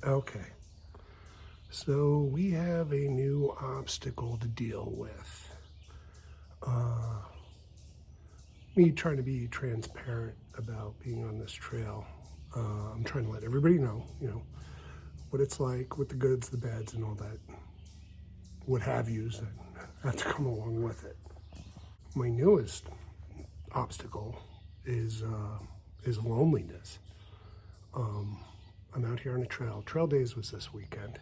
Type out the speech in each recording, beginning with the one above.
Okay, so we have a new obstacle to deal with. Me trying to be transparent about being on this trail. I'm trying to let everybody know, what it's like with the goods, the bads, and all that, what have yous that have to come along with it. My newest obstacle is loneliness. I'm out here on a trail. Trail Days was this weekend.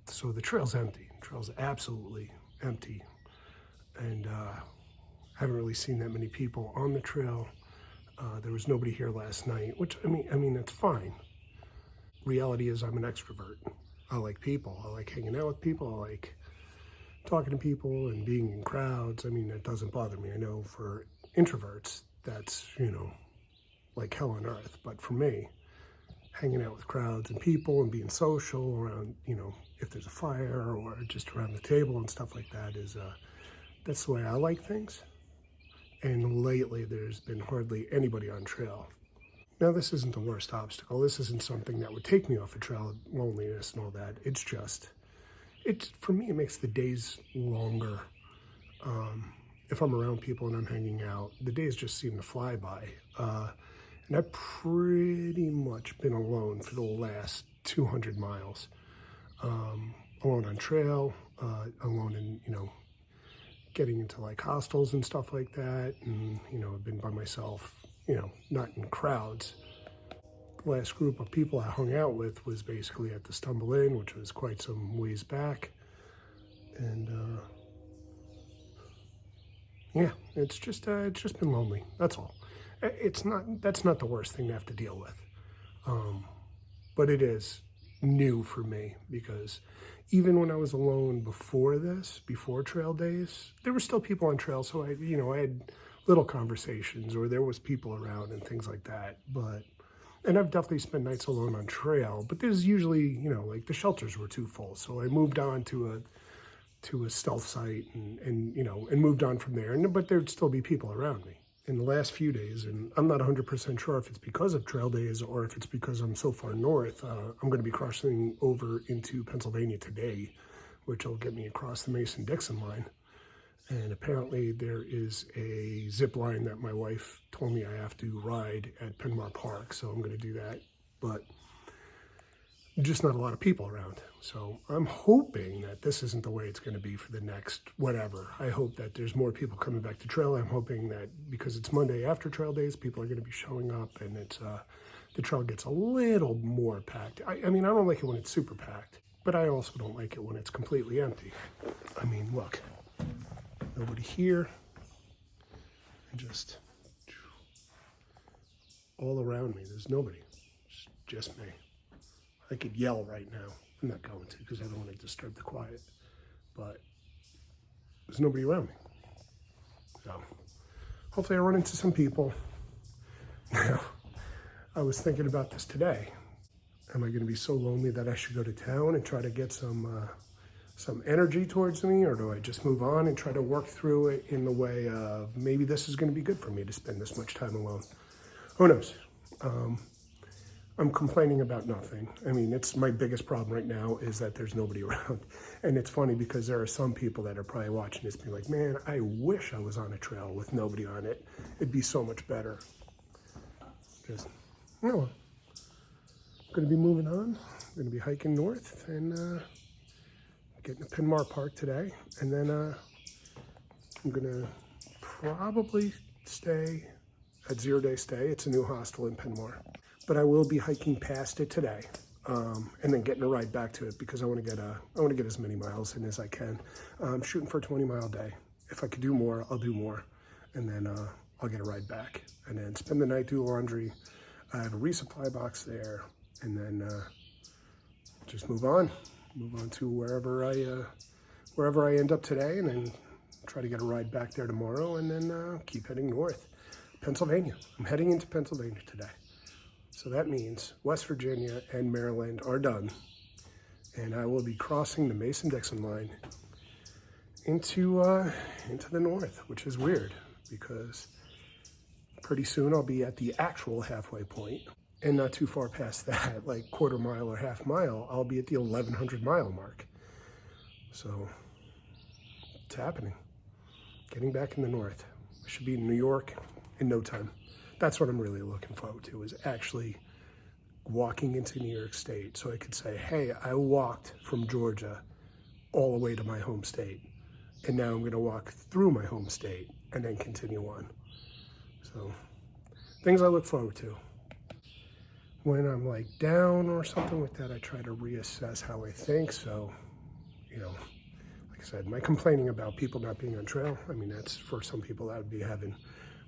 So the trail's empty. The trail's absolutely empty. And haven't really seen that many people on the trail. There was nobody here last night, which, I mean, that's fine. Reality is I'm an extrovert. I like people. I like hanging out with people. I like talking to people and being in crowds. I mean, that doesn't bother me. I know for introverts, that's, like hell on earth. But for me, hanging out with crowds and people and being social around, if there's a fire or just around the table and stuff like that that's the way I like things. And lately there's been hardly anybody on trail. Now this isn't the worst obstacle. This isn't something that would take me off a trail, loneliness and all that. For me, it makes the days longer. If I'm around people and I'm hanging out, the days just seem to fly by. And I've pretty much been alone for the last 200 miles. Alone on trail, alone in, getting into like hostels and stuff like that. And, I've been by myself, not in crowds. The last group of people I hung out with was basically at the Stumble Inn, which was quite some ways back. And, yeah, it's just been lonely. That's all. That's not the worst thing to have to deal with. But it is new for me because even when I was alone before Trail Days, there were still people on trail. So I had little conversations or there was people around and things like that. And I've definitely spent nights alone on trail, but there's usually, like the shelters were too full. So I moved on to a stealth site and moved on from there. But there'd still be people around me. In the last few days, and I'm not 100% sure if it's because of Trail Days or if it's because I'm so far north, I'm going to be crossing over into Pennsylvania today, which will get me across the Mason-Dixon line. And apparently there is a zip line that my wife told me I have to ride at Penmar Park, so I'm going to do that. But just not a lot of people around. So I'm hoping that this isn't the way it's going to be for the next whatever. I hope that there's more people coming back to trail. I'm hoping that because it's Monday after Trail Days, people are going to be showing up and the trail gets a little more packed. I don't like it when it's super packed, but I also don't like it when it's completely empty. I mean, look, nobody here, and just all around me, there's nobody, it's just me. I could yell right now. I'm not going to because I don't want to disturb the quiet, but there's nobody around me. So hopefully I run into some people. Now, I was thinking about this today. Am I going to be so lonely that I should go to town and try to get some energy towards me, or do I just move on and try to work through it in the way of maybe this is going to be good for me to spend this much time alone? Who knows? I'm complaining about nothing. I mean, it's my biggest problem right now is that there's nobody around. And it's funny because there are some people that are probably watching this being like, man, I wish I was on a trail with nobody on it. It'd be so much better. Just, I'm gonna be moving on. I'm gonna be hiking north and getting to Penmar Park today. And then I'm gonna probably stay at 0 Day Stay. It's a new hostel in Penmar. But I will be hiking past it today, and then getting a ride back to it because I want to get as many miles in as I can. I'm shooting for a 20-mile day. If I could do more, I'll do more, and then I'll get a ride back, and then spend the night, do laundry. I have a resupply box there, and then just move on to wherever I end up today, and then try to get a ride back there tomorrow, and then keep heading north. Pennsylvania. I'm heading into Pennsylvania today. So that means West Virginia and Maryland are done, and I will be crossing the Mason-Dixon line into the north, which is weird because pretty soon I'll be at the actual halfway point, And not too far past that, like quarter mile or half mile, I'll be at the 1,100 mile mark. So it's happening. Getting back in the north. I should be in New York in no time. That's what I'm really looking forward to, is actually walking into New York State so I could say, hey, I walked from Georgia all the way to my home state. And now I'm going to walk through my home state and then continue on. So things I look forward to. When I'm like down or something like that, I try to reassess how I think. So, you know, like I said, my complaining about people not being on trail, I mean, that's for some people that would be heaven.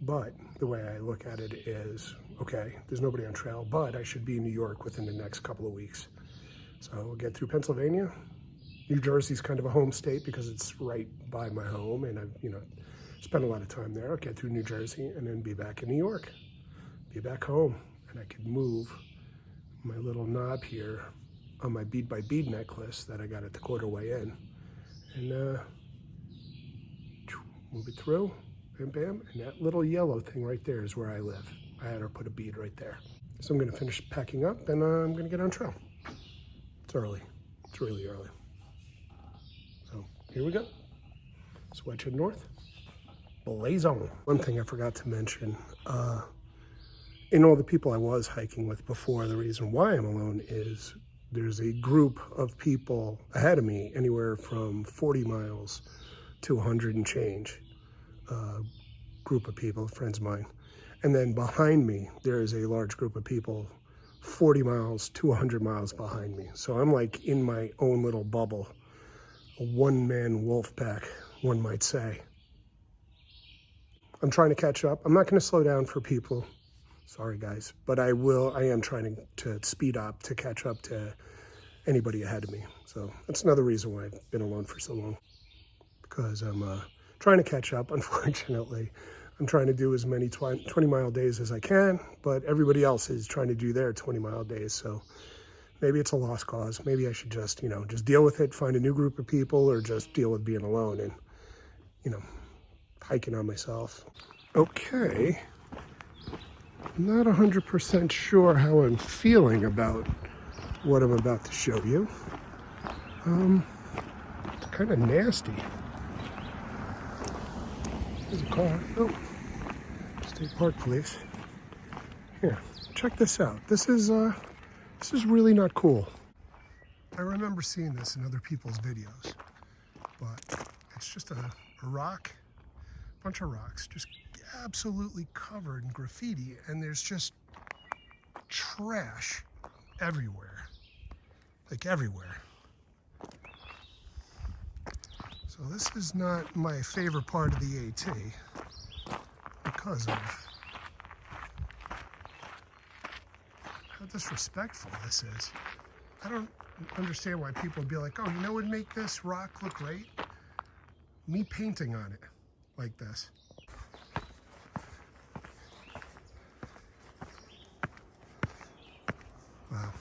But the way I look at it is, okay, there's nobody on trail, but I should be in New York within the next couple of weeks. So we'll get through Pennsylvania. New Jersey's kind of a home state because it's right by my home, and I've, you know, spent a lot of time there. I'll get through New Jersey and then be back in New York, be back home, and I could move my little knob here on my bead by bead necklace that I got at the quarterway in, and move it through. Bam, bam, and that little yellow thing right there is where I live. I had her put a bead right there. So I'm gonna finish packing up and I'm gonna get on trail. It's early, it's really early. So here we go. Switch it north, blaze on. One thing I forgot to mention, in all the people I was hiking with before, the reason why I'm alone is there's a group of people ahead of me, anywhere from 40 miles to 100 and change. Group of people, friends of mine. And then behind me, there is a large group of people 40 miles to 100 miles behind me. So I'm like in my own little bubble, a one-man wolf pack, one might say. I'm trying to catch up. I'm not going to slow down for people. Sorry, guys. But I am trying to speed up to catch up to anybody ahead of me. So that's another reason why I've been alone for so long. Because I'm trying to catch up, unfortunately. I'm trying to do as many 20-mile days as I can, but everybody else is trying to do their 20-mile days. So maybe it's a lost cause. Maybe I should just, you know, just deal with it, find a new group of people, or just deal with being alone and, you know, hiking on myself. Okay. Not 100% sure how I'm feeling about what I'm about to show you. It's kind of nasty. There's a car. Oh, state park police. Here, check this out. This is really not cool. I remember seeing this in other people's videos, but it's just a rock, bunch of rocks, just absolutely covered in graffiti, and there's just trash everywhere, like everywhere. So this is not my favorite part of the AT because of how disrespectful this is. I don't understand why people would be like, oh, you know what would make this rock look great? Me painting on it like this. Wow.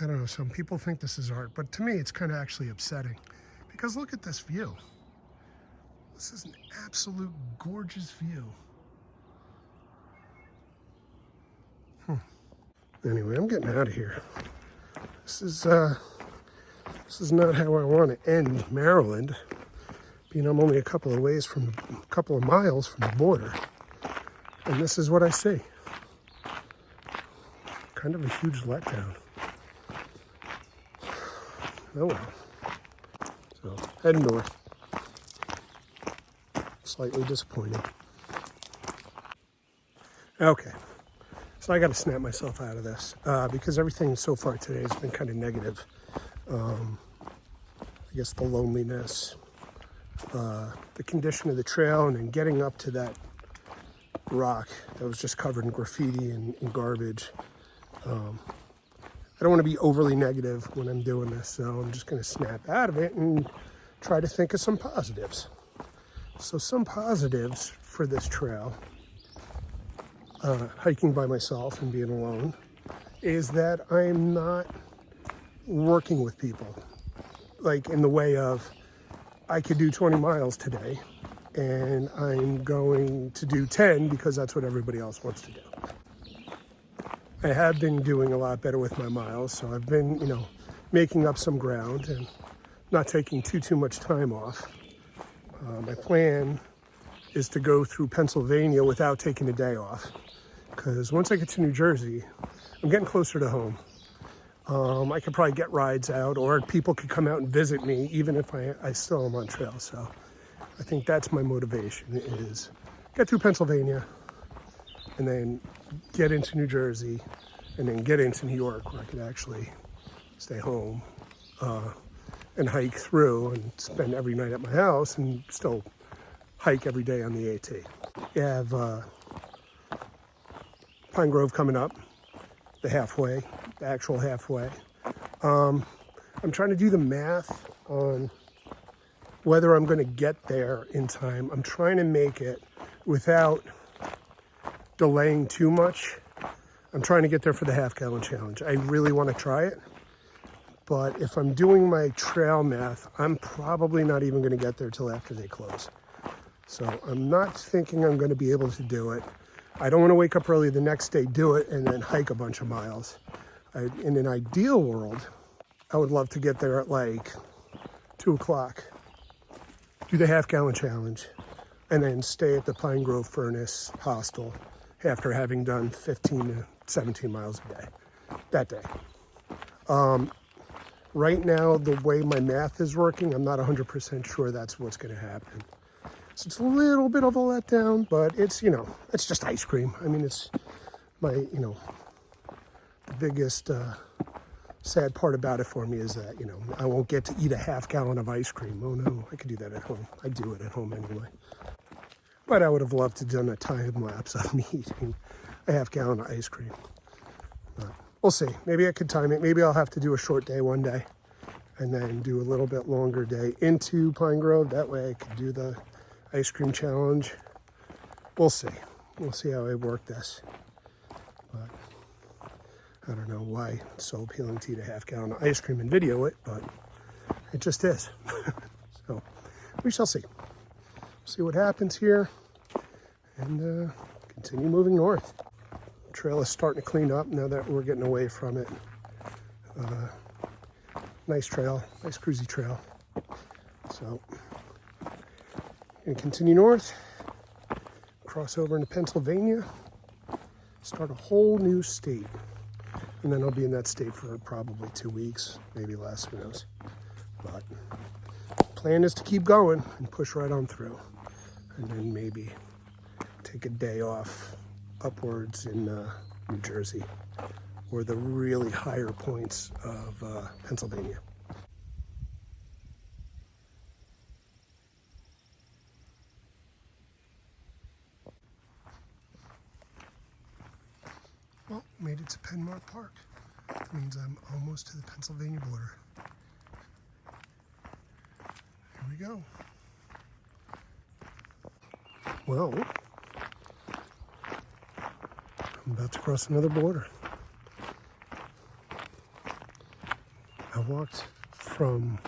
I don't know, some people think this is art, but to me it's kind of actually upsetting because look at this view. This is an absolute gorgeous view. Anyway, I'm getting out of here. This is not how I want to end Maryland, being I'm only a couple of miles from the border, and this is what I see. Kind of a huge letdown. Oh well. So, heading north. Slightly disappointed. Okay. So I got to snap myself out of this because everything so far today has been kind of negative. I guess the loneliness, the condition of the trail, and then getting up to that rock that was just covered in graffiti and garbage. I don't want to be overly negative when I'm doing this, so I'm just going to snap out of it and try to think of some positives. So some positives for this trail, hiking by myself and being alone, is that I'm not working with people. Like in the way of, I could do 20 miles today and I'm going to do 10 because that's what everybody else wants to do. I have been doing a lot better with my miles, so I've been, making up some ground and not taking too much time off. My plan is to go through Pennsylvania without taking a day off, because once I get to New Jersey, I'm getting closer to home. I could probably get rides out, or people could come out and visit me, even if I still am on trail. So I think that's my motivation, is get through Pennsylvania and then get into New Jersey and then get into New York, where I could actually stay home and hike through and spend every night at my house and still hike every day on the AT. You have Pine Grove coming up, the actual halfway. I'm trying to do the math on whether I'm going to get there in time. I'm trying to make it without delaying too much. I'm trying to get there for the half-gallon challenge. I really want to try it, but if I'm doing my trail math, I'm probably not even going to get there till after they close. So I'm not thinking I'm going to be able to do it. I don't want to wake up early the next day, do it, and then hike a bunch of miles. In an ideal world, I would love to get there at like 2 o'clock, do the half-gallon challenge, and then stay at the Pine Grove Furnace Hostel after having done 15 to 17 miles a day that day. Right now, the way my math is working, I'm not 100% sure that's what's going to happen. So it's a little bit of a letdown, but it's, it's just ice cream. I mean, it's my, the biggest sad part about it for me is that, I won't get to eat a half-gallon of ice cream. Oh no, I could do that at home. I do it at home anyway. But I would have loved to have done a time lapse of me eating a half-gallon of ice cream. But we'll see. Maybe I could time it. Maybe I'll have to do a short day one day and then do a little bit longer day into Pine Grove. That way I could do the ice cream challenge. We'll see. We'll see how I work this. But I don't know why it's so appealing to eat a half-gallon of ice cream and video it, but it just is. So we shall see. See what happens here and continue moving north. Trail is starting to clean up now that we're getting away from it. Nice trail, nice cruisy trail. So gonna continue north, cross over into Pennsylvania, start a whole new state. And then I'll be in that state for probably 2 weeks, maybe less, who knows. But plan is to keep going and push right on through. And then maybe take a day off upwards in New Jersey or the really higher points of Pennsylvania. Well, made it to Penmark Park. That means I'm almost to the Pennsylvania border. Here we go. Well, I'm about to cross another border. I walked from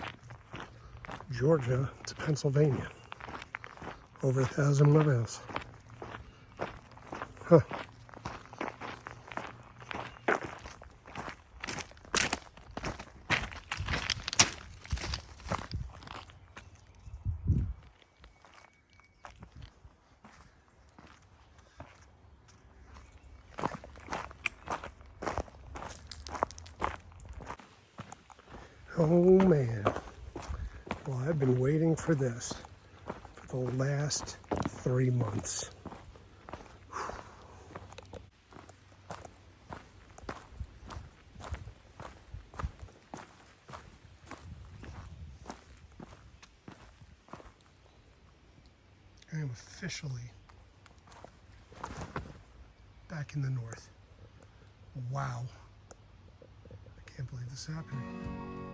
Georgia to Pennsylvania, over 1,000 miles. Huh. Oh man, well, I've been waiting for this for the last 3 months. I am officially back in the north. Wow. I can't believe this happened.